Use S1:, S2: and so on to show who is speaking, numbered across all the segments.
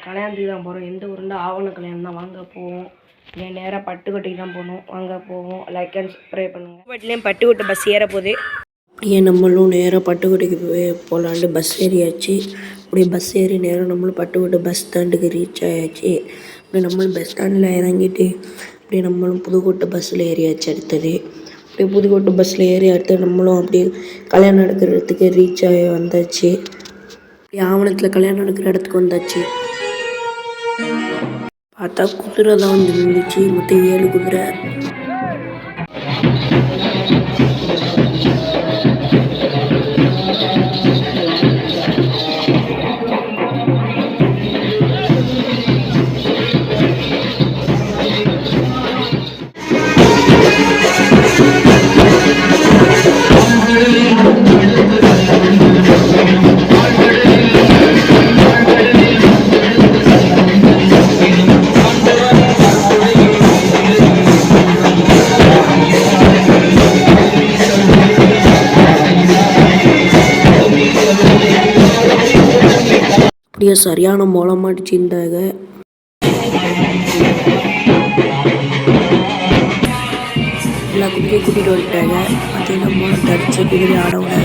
S1: கல்யாணத்துக்கு தான் போகிறோம். எந்த ஊருண்டா ஆவண கல்யாணம் தான். வாங்க போவோம். ஏன் நேராக பட்டுக்கோட்டைக்கு தான் போகணும். வாங்க போவோம். லைக் அண்ட் சப்ஸ்கிரைப் பண்ணுங்கள். பட்டிலையும் பட்டுக்கோட்டை பஸ் ஏற போகுது. அப்படியே நம்மளும் நேராக பட்டுக்கோட்டைக்கு போகலான்ட்டு பஸ் ஏறியாச்சு. அப்படியே பஸ் ஏறி நேரம் நம்மளும் பட்டுக்கோட்டை பஸ் ஸ்டாண்டுக்கு ரீச் ஆயாச்சு. அப்படியே நம்மளும் பஸ் ஸ்டாண்டில் இறங்கிட்டு அப்படியே நம்மளும் புதுக்கோட்டை பஸ்ஸில் ஏறியாச்சு. அடுத்தது அப்படியே புதுக்கோட்டை பஸ்ஸில் ஏறி அடுத்து நம்மளும் அப்படியே கல்யாணம் நடக்கிற இடத்துக்கு ரீச் ஆகி வந்தாச்சு. அப்படியே ஆவணத்தில் கல்யாணம் நடக்கிற இடத்துக்கு வந்தாச்சு. பார்த்தா குதிரை தான் வந்து இருந்துச்சு. மொத்தம் 7 குதிரை. அப்படியே சரியான மோளம் அடிச்சுட்டாங்க. எல்லா குதிரையும் கூட்டிகிட்டு வந்துட்டாங்க. பார்த்தீங்கன்னா மோளம் தடிச்சு குதிரை ஆடவுல.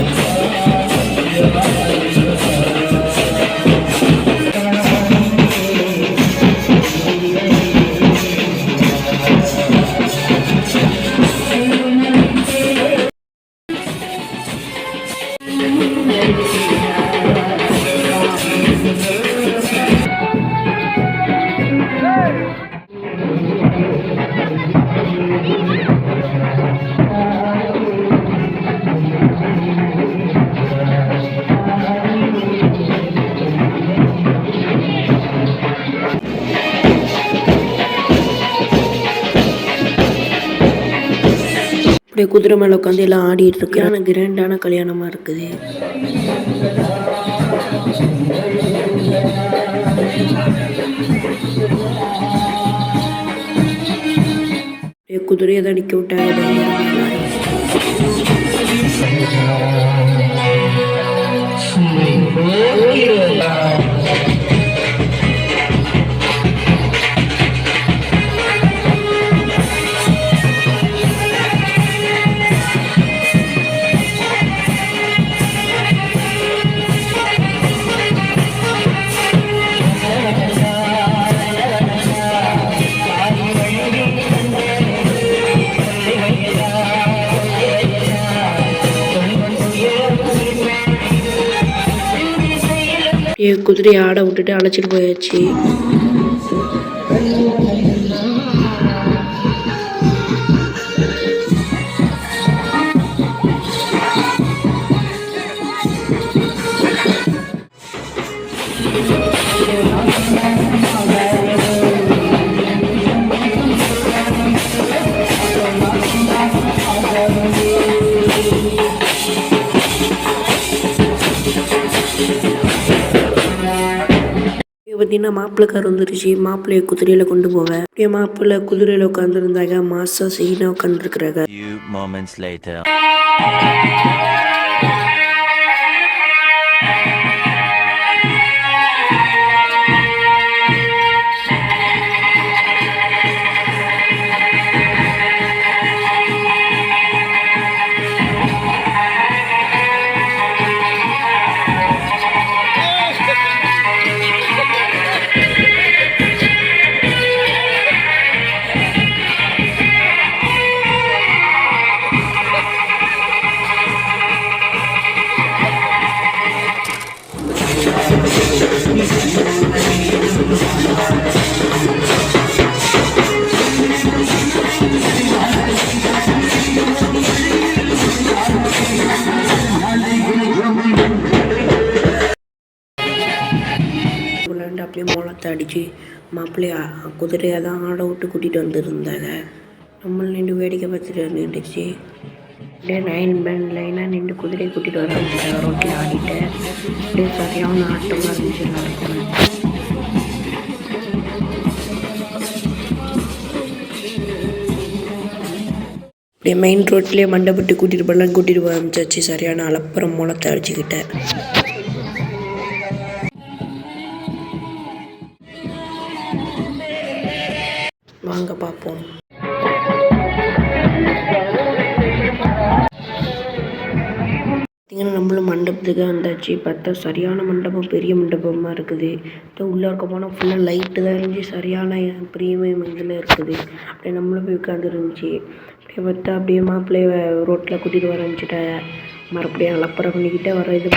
S1: அப்படியே குதிரை மேலே உட்காந்து எல்லாம் ஆடிட்டு இருக்கு. ஆனால் கிராண்டான கல்யாணமாக இருக்குது. குதிரையை தான் நிற்க விட்டாங்க. குதிரையை ஆட விட்டுட்டு அழைச்சிட்டு போயாச்சு. பார்த்தீங்கன்னா மாப்பிள்ளைக்கார் வந்துருச்சு. மாப்பிள்ளைய குதிரையில் கொண்டு போவேன். அப்படியே மாப்பிள்ளை குதிரையில் உட்காந்துருந்தாங்க. மாசா சீனா உட்காந்துருக்குறாங்க. அப்படியே மோளத்தை அடித்து மாப்பிள்ளைய குதிரையை தான் ஆட விட்டு கூட்டிகிட்டு வந்துருந்தாங்க. நம்மள நின்று வேடிக்கை பார்த்துட்டு நின்றுச்சு. அப்படியே லைனாக நின்று குதிரையை கூட்டிகிட்டு வர ரோட்டில் ஆடிட்டு அப்படியே சரியான ஆட்டமாக இருந்துச்சு எல்லாருக்கும். அப்படியே மெயின் ரோட்லேயே மண்டபட்டு கூட்டிகிட்டு போக ஆரம்பிச்சாச்சு. சரியான அலப்புறம் மோளத்தை அடிச்சுக்கிட்டேன். வாங்க பார்ப்போம். பார்த்தீங்கன்னா நம்மளும் மண்டபத்துக்கு வந்தாச்சு. பார்த்தா சரியான மண்டபம், பெரிய மண்டபமாக இருக்குது. உள்ளே இருக்க போனால் ஃபுல்லாக லைட்டு தான் இருந்துச்சு. சரியான ப்ரீமியம் இதில் இருக்குது. அப்படியே நம்மளும் போய் உட்காந்துருந்துச்சி. அப்படியே பார்த்தா அப்படியே மாப்பிள்ளைய ரோட்டில் கூட்டிகிட்டு வர ஆரம்பிச்சுட்டேன். மறுபடியும் அலப்பறை பண்ணிக்கிட்டே வர இது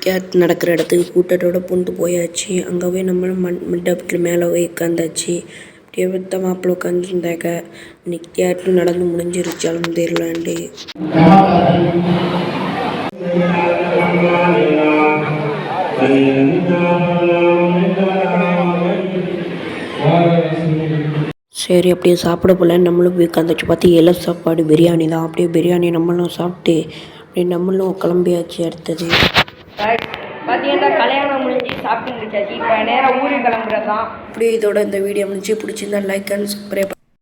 S1: கேட் நடக்கிற இடத்துக்கு கூட்டத்தோட பூந்து போயாச்சு. அங்கே போய் நம்மளும் மண்டபத்தில் மேலே போய் உட்காந்தாச்சு. அப்படியே வைத்த மாப்பிள்ளை உட்காந்துருந்தாக்க இன்னைக்கு கேட்டும் நடந்து முடிஞ்சிருச்சாலும் தெரியலாண்டு. சரி அப்படியே சாப்பிட போல நம்மளும் போய் உட்காந்தாச்சு. பார்த்து இலை சாப்பாடு பிரியாணி தான். அப்படியே பிரியாணி நம்மளும் சாப்பிட்டு அப்படியே நம்மளும் கிளம்பியாச்சு. அடுத்தது பார்த்தீங்கன்னா கல்யாணம் முடிஞ்சு சாப்பிட்டு முடிச்சாச்சு. இப்போ நேராக ஊருக்கு கிளம்புறது தான். அப்படியே இதோட இந்த வீடியோ முடிஞ்சு பிடிச்சிருந்தா லைக் அண்ட் சப்ஸ்கிரைப்.